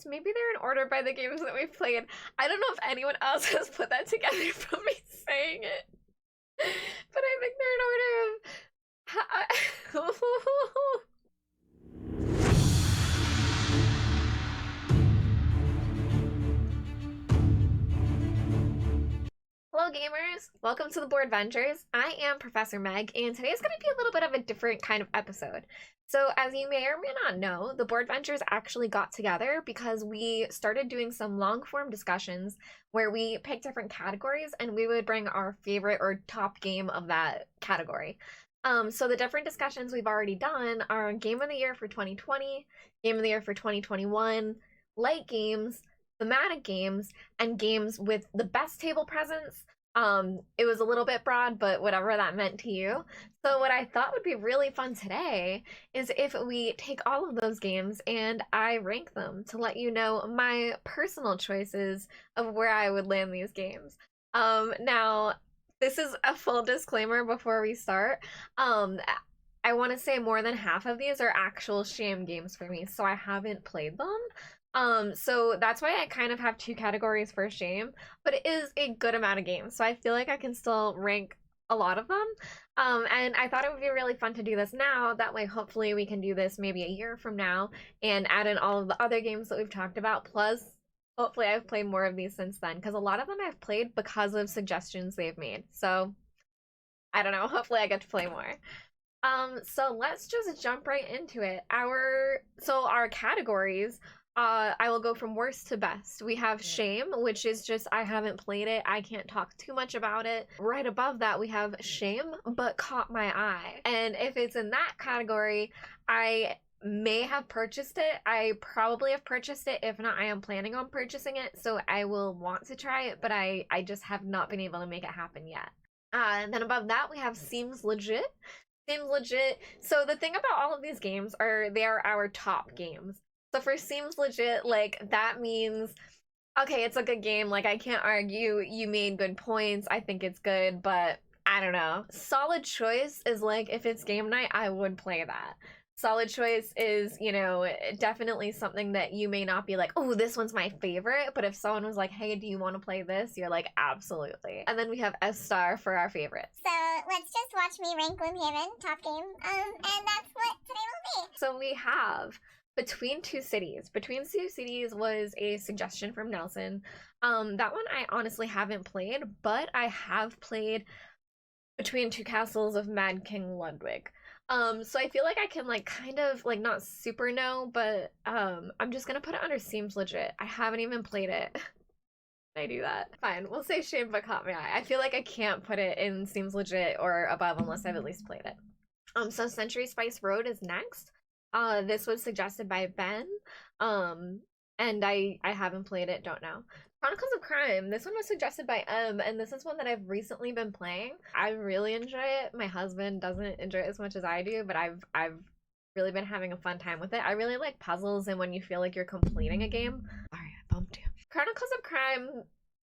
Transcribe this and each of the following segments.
Maybe they're in order by the games that we've played. I don't know if anyone else has put that together from me saying it. But I think they're in order of... Hello gamers, welcome to the Boardvengers. I am Professor Meg, and today's going to be a little bit of a different kind of episode. So as you may or may not know, the Boardvengers actually got together because we started doing some long-form discussions where we picked different categories and we would bring our favorite or top game of that category. So the different discussions we've already done are Game of the Year for 2020, Game of the Year for 2021, light games, thematic games, and games with the best table presence. It was a little bit broad, but whatever that meant to you. So what I thought would be really fun today is if we take all of those games and I rank them to let you know my personal choices of where I would land these games. Now, this is a full disclaimer before we start. I want to say more than half of these are actual sham games for me, so I haven't played them. So that's why I kind of have two categories for shame, but it is a good amount of games, so I feel like I can still rank a lot of them. And I thought it would be really fun to do this now. That way, hopefully we can do this maybe a year from now and add in all of the other games that we've talked about. Plus, hopefully I've played more of these since then, because a lot of them I've played because of suggestions they've made. So, I don't know, hopefully I get to play more. So let's just jump right into it. Our categories, I will go from worst to best. We have shame, which is just I haven't played it, I can't talk too much about it. Right above that we have shame but caught my eye. And if it's in that category, I may have purchased it. I probably have purchased it. If not, I am planning on purchasing it, so I will want to try it, but I just have not been able to make it happen yet. And then above that we have seems legit. Seems legit. So the thing about all of these games are they are our top games. So for seems legit, like, that means, okay, it's a good game, like, I can't argue, you made good points, I think it's good, but I don't know. Solid choice is like, if it's game night, I would play that. Solid choice is, you know, definitely something that you may not be like, oh, this one's my favorite, but if someone was like, hey, do you want to play this? You're like, absolutely. And then we have S* for our favorites. So let's just watch me rank Gloomhaven, top game, and that's what today will be. So we have Between Two Cities. Between Two Cities was a suggestion from Nelson. That one I honestly haven't played, but I have played Between Two Castles of Mad King Ludwig. So I feel like I can, like, kind of, like, not super know, but I'm just gonna put it under seems legit. I haven't even played it. Can I do that? Fine, we'll say shame but caught my eye. I feel like I can't put it in seems legit or above unless I've at least played it. So Century Spice Road is next. This was suggested by Ben, and I haven't played it, don't know. Chronicles of Crime, this one was suggested by M, and this is one that I've recently been playing. I really enjoy it. My husband doesn't enjoy it as much as I do, but I've really been having a fun time with it. I really like puzzles and when you feel like you're completing a game. Sorry, I bumped you. Chronicles of Crime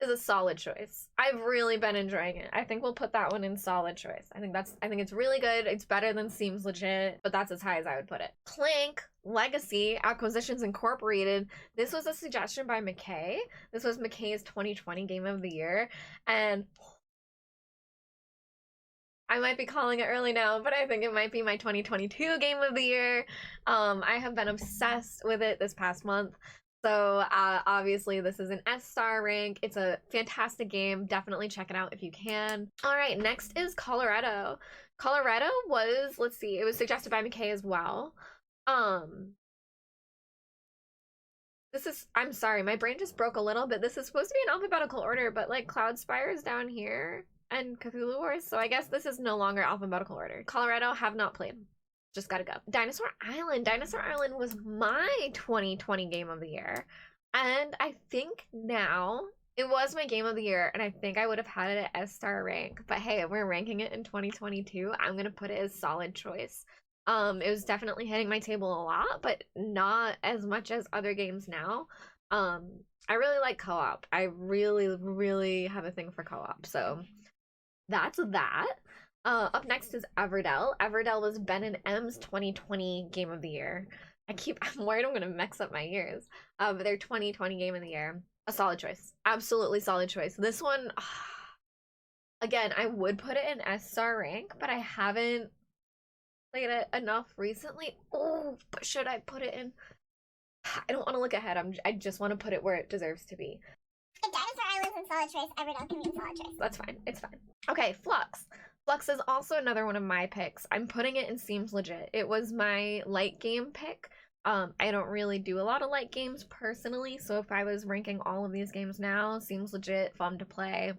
is a solid choice. I've really been enjoying it. I think we'll put that one in solid choice. I think it's really good. It's better than seems legit, but that's as high as I would put it. Clank Legacy Acquisitions Incorporated. This was a suggestion by McKay. This was McKay's 2020 Game of the Year, and I might be calling it early now, but I think it might be my 2022 Game of the Year. I have been obsessed with it this past month. So obviously this is an S* rank. It's a fantastic game. Definitely check it out if you can. All right, next is Colorado. Colorado was, let's see, it was suggested by McKay as well. This is, I'm sorry, my brain just broke a little bit. This is supposed to be in alphabetical order, but like Cloudspire is down here and Cthulhu Wars, so I guess this is no longer alphabetical order. Colorado, have not played. Just gotta go. Dinosaur Island. Dinosaur Island was my 2020 Game of the Year. And I think now, it was my Game of the Year, and I think I would have had it at S* rank. But hey, we're ranking it in 2022. I'm gonna put it as solid choice. It was definitely hitting my table a lot, but not as much as other games now. I really like co-op. I really, really have a thing for co-op. So that's that. Up next is Everdell. Everdell was Ben and M's 2020 Game of the Year. I'm worried I'm gonna mix up my years. But their 2020 game of the year. A solid choice. Absolutely solid choice. This one, again, I would put it in S-star rank, but I haven't played it enough recently. Oh, but should I put it in? I don't want to look ahead. I just want to put it where it deserves to be. If Dinosaur Island's in solid choice, Everdell can be in solid choice. That's fine. It's fine. Okay, Flux. Flux is also another one of my picks. I'm putting it in Seems Legit. It was my light game pick. I don't really do a lot of light games personally, so if I was ranking all of these games now, Seems Legit, fun to play.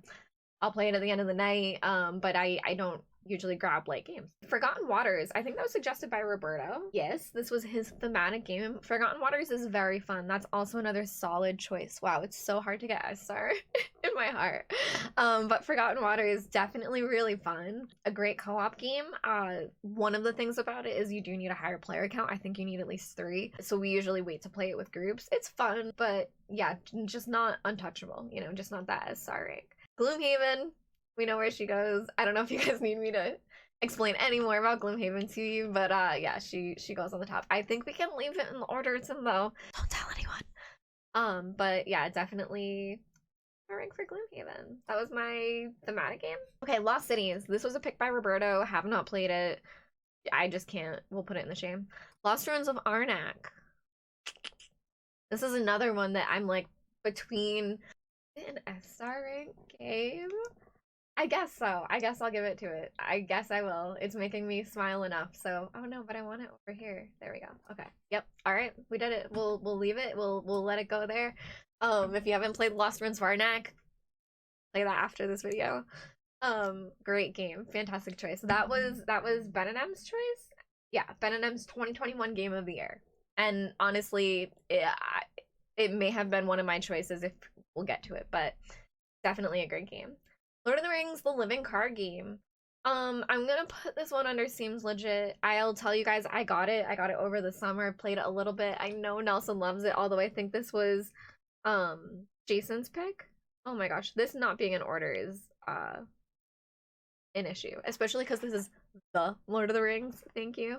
I'll play it at the end of the night, but I don't usually grab light games. Forgotten Waters, I think that was suggested by Roberto. Yes, this was his thematic game. Forgotten Waters is very fun. That's also another solid choice. Wow, it's so hard to get S-star in my heart. But Forgotten Waters is definitely really fun. A great co-op game. One of the things about it is you do need a higher player count. I think you need at least 3. So we usually wait to play it with groups. It's fun, but yeah, just not untouchable, you know, just not that S-star rank. Gloomhaven, we know where she goes. I don't know if you guys need me to explain any more about Gloomhaven to you, but yeah, she goes on the top. I think we can leave it in the order it's in though. Don't tell anyone. But yeah, definitely a rank for Gloomhaven. That was my thematic game. Okay, Lost Cities. This was a pick by Roberto. Have not played it. I just can't. We'll put it in the shame. Lost Ruins of Arnak. This is another one that I'm like between an S-star rank game. I guess so. I guess I'll give it to it. I guess I will. It's making me smile enough. So, oh no, but I want it over here. There we go. Okay. Yep. All right. We did it. We'll leave it. We'll let it go there. If you haven't played Lost Ruins of Arnak, play that after this video. Great game. Fantastic choice. That was Ben and M's choice. Yeah, Ben and M's 2021 game of the year. And honestly, it may have been one of my choices if we'll get to it, but definitely a great game. Lord of the Rings, the living card game. I'm gonna put this one under Seems Legit. I'll tell you guys, I got it over the summer, played it a little bit. I know Nelson loves it, although I think this was Jason's pick. Oh my gosh, this not being in order is an issue, especially because this is the Lord of the Rings. Thank you.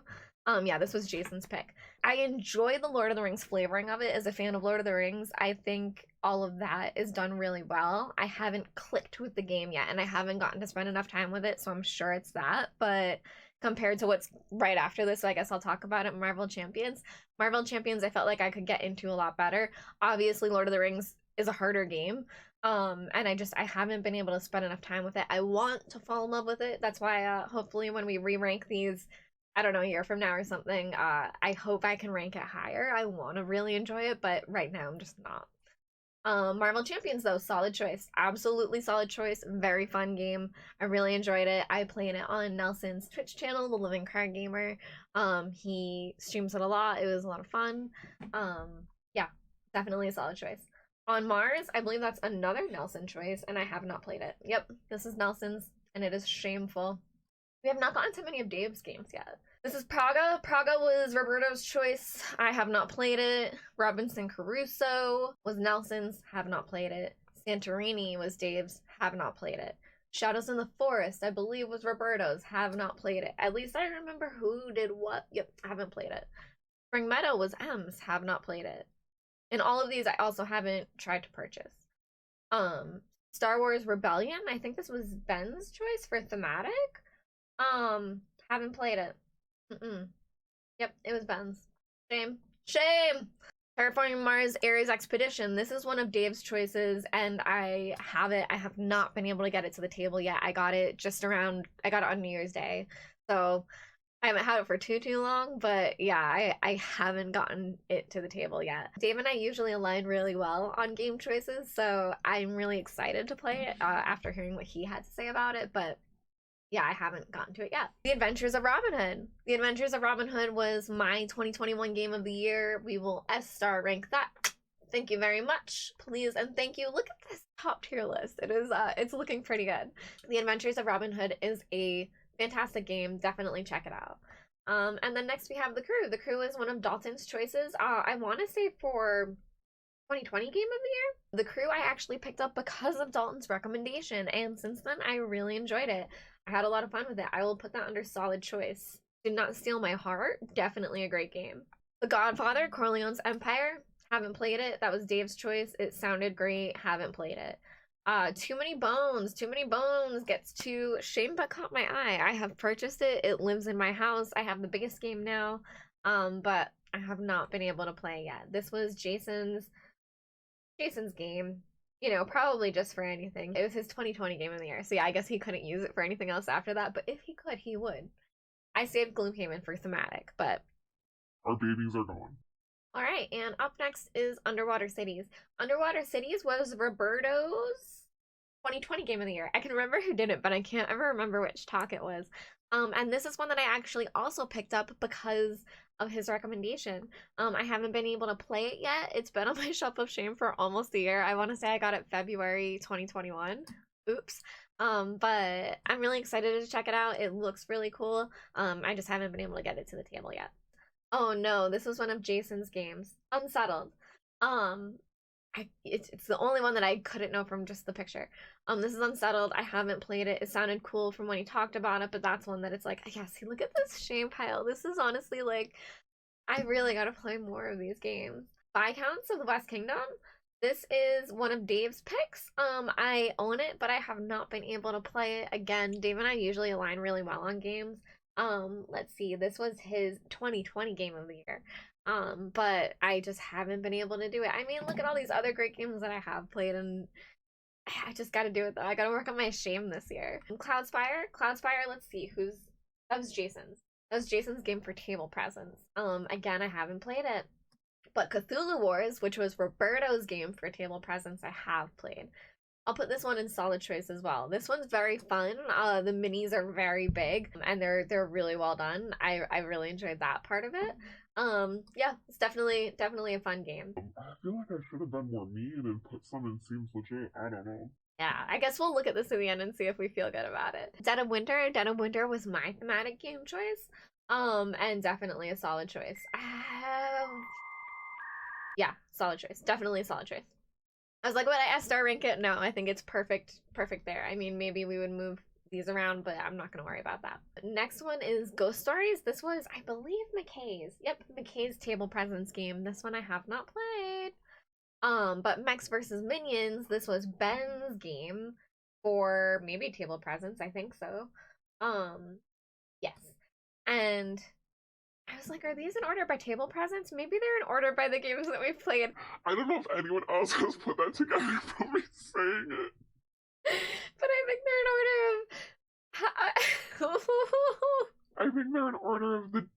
Yeah, this was Jason's pick. I enjoy the Lord of the Rings flavoring of it. As a fan of Lord of the Rings, I think all of that is done really well. I haven't clicked with the game yet, and I haven't gotten to spend enough time with it, so I'm sure it's that. But compared to what's right after this, so I guess I'll talk about it, Marvel Champions. Marvel Champions, I felt like I could get into a lot better. Obviously, Lord of the Rings is a harder game. And I haven't been able to spend enough time with it. I want to fall in love with it. That's why, hopefully when we re-rank these, I don't know, a year from now or something, I hope I can rank it higher. I want to really enjoy it, but right now I'm just not. Marvel Champions though, solid choice. Absolutely solid choice. Very fun game. I really enjoyed it. I played it on Nelson's Twitch channel, The Living Card Gamer. He streams it a lot. It was a lot of fun. Yeah, definitely a solid choice. On Mars, I believe that's another Nelson choice, and I have not played it. Yep, this is Nelson's, and it is shameful. We have not gotten to many of Dave's games yet. This is Praga. Praga was Roberto's choice. I have not played it. Robinson Crusoe was Nelson's. Have not played it. Santorini was Dave's. Have not played it. Shadows in the Forest, I believe, was Roberto's. Have not played it. At least I remember who did what. Yep, haven't played it. Spring Meadow was M's. Have not played it. And all of these I also haven't tried to purchase. Star Wars Rebellion, I think this was Ben's choice for thematic. Haven't played it. Yep, it was Ben's. Shame. Shame! Terraforming Mars Ares Expedition. This is one of Dave's choices, and I have it. I have not been able to get it to the table yet. I got it on New Year's Day. So I haven't had it for too long, but yeah, I haven't gotten it to the table yet. Dave and I usually align really well on game choices, so I'm really excited to play it after hearing what he had to say about it, but yeah, I haven't gotten to it yet. The Adventures of Robin Hood. The Adventures of Robin Hood was my 2021 game of the year. We will S-star rank that. Thank you very much, please, and thank you. Look at this top tier list. It's looking pretty good. The Adventures of Robin Hood is a fantastic game. Definitely check it out. And then next we have The Crew. The Crew is one of Dalton's choices. I want to say for 2020 game of the year. The Crew I actually picked up because of Dalton's recommendation, and since then I really enjoyed it. I had a lot of fun with it. I will put that under solid choice. Did not steal my heart. Definitely a great game. The Godfather, Corleone's Empire. Haven't played it. That was Dave's choice. It sounded great. Haven't played it. Too Many Bones. Too Many Bones gets to shame but caught my eye. I have purchased it. It lives in my house. I have the biggest game now. But I have not been able to play yet. This was Jason's game. You know, probably just for anything. It was his 2020 game of the year. So yeah, I guess he couldn't use it for anything else after that. But if he could, he would. I saved Gloomhaven for thematic, but our babies are gone. All right, and up next is Underwater Cities. Underwater Cities was Roberto's 2020 game of the year. I can remember who did it, but I can't ever remember which talk it was. And this is one that I actually also picked up because of his recommendation. I haven't been able to play it yet. It's been on my shelf of shame for almost a year. I want to say I got it February 2021. Oops. But I'm really excited to check it out. It looks really cool. I just haven't been able to get it to the table yet. Oh no, this was one of Jason's games. Unsettled. It's the only one that I couldn't know from just the picture. This is Unsettled. I haven't played it. It sounded cool from when he talked about it, but that's one that it's like, yeah, see, look at this shame pile. This is honestly like, I really gotta play more of these games. Viscounts of the West Kingdom. This is one of Dave's picks. I own it, but I have not been able to play it. Again, Dave and I usually align really well on games. Let's see, this was his 2020 game of the year. But I just haven't been able to do it. I mean, look at all these other great games that I have played, and I just gotta do it though. I gotta work on my shame this year. Cloudspire, let's see, that was Jason's. That was Jason's game for table presence. Again, I haven't played it. But Cthulhu Wars, which was Roberto's game for table presence, I have played. I'll put this one in solid choice as well. This one's very fun. The minis are very big and they're really well done. I really enjoyed that part of it. Yeah, it's definitely a fun game. I feel like I should have been more mean and put some in Seems Legit. I don't know. Yeah, I guess we'll look at this in the end and see if we feel good about it. Dead of Winter was my thematic game choice. And definitely a solid choice. Yeah, solid choice. Definitely a solid choice. I was like, would I S-star rank it? No, I think it's perfect there. I mean, maybe we would move these around, but I'm not going to worry about that. Next one is Ghost Stories. This was, I believe, McKay's. Yep, McKay's table presence game. This one I have not played. But Mechs versus Minions, this was Ben's game for maybe table presence. I think so. Yes. And I was like, are these in order by table presence? Maybe they're in order by the games that we've played. I don't know if anyone else has put that together from me saying it. But I think they're in order of... I think they're in order of the...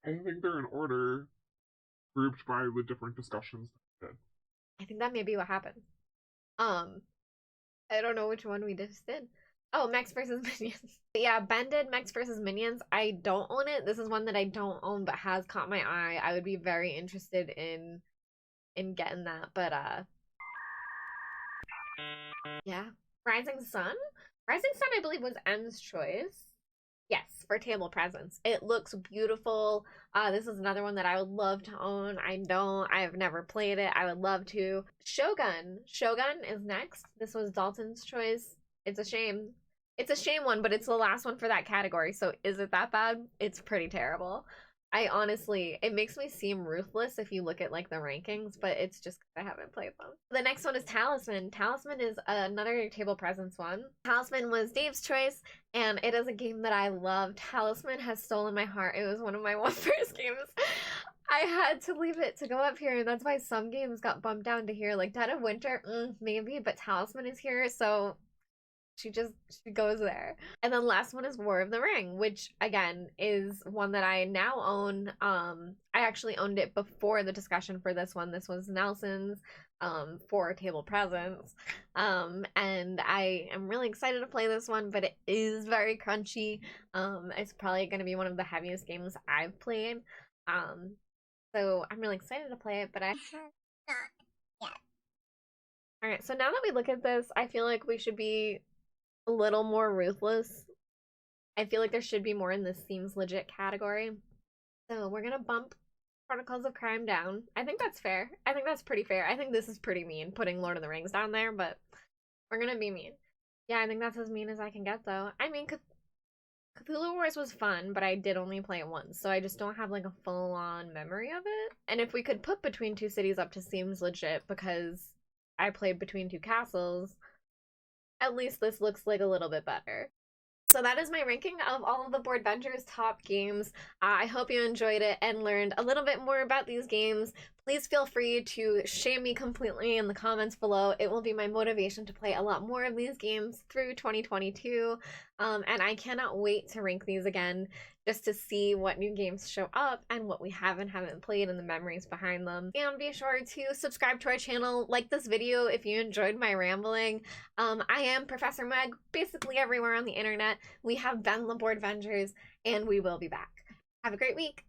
I think they're in order grouped by the different discussions. I think that may be what happened. I don't know which one we just did. Oh, Mechs versus Minions. But yeah, Ben did Mechs versus Minions. I don't own it. This is one that I don't own but has caught my eye. I would be very interested in getting that. But yeah. Rising Sun? Rising Sun, I believe, was M's choice. Yes, for table presence. It looks beautiful. This is another one that I would love to own. I've never played it. I would love to. Shogun is next. This was Dalton's choice. It's a shame. It's a shame one, but it's the last one for that category. So is it that bad? It's pretty terrible. I honestly, it makes me seem ruthless if you look at like the rankings, but it's just because I haven't played them. The next one is Talisman. Talisman is another table presence one. Talisman was Dave's choice, and it is a game that I love. Talisman has stolen my heart. It was one of my first games. I had to leave it to go up here, and that's why some games got bumped down to here. Like Dead of Winter, maybe, but Talisman is here, so she goes there. And then last one is War of the Ring, which again is one that I now own. I actually owned it before the discussion for this one. This was Nelson's for table presence. And I am really excited to play this one, but it is very crunchy. It's probably going to be one of the heaviest games I've played. So I'm really excited to play it, but I Not yet. all right, so now that we look at this, I feel like we should be a little more ruthless. I feel like there should be more in this seems legit category. So we're gonna bump Protocols of Crime down. I think that's fair. I think that's pretty fair. I think this is pretty mean, putting Lord of the Rings down there, but we're gonna be mean. Yeah, I think that's as mean as I can get, though. I mean, Cthulhu Wars was fun, but I did only play it once, so I just don't have like a full-on memory of it. And if we could put Between Two Cities up to seems legit because I played Between Two Castles, at least this looks like a little bit better. So that is my ranking of all of the Boardvengers top games. I hope you enjoyed it and learned a little bit more about these games. Please feel free to shame me completely in the comments below. It will be my motivation to play a lot more of these games through 2022. And I cannot wait to rank these again just to see what new games show up and what we haven't played and the memories behind them. And be sure to subscribe to our channel, like this video if you enjoyed my rambling. I am Professor Meg, basically everywhere on the internet. We have been the Boardvengers, and we will be back. Have a great week!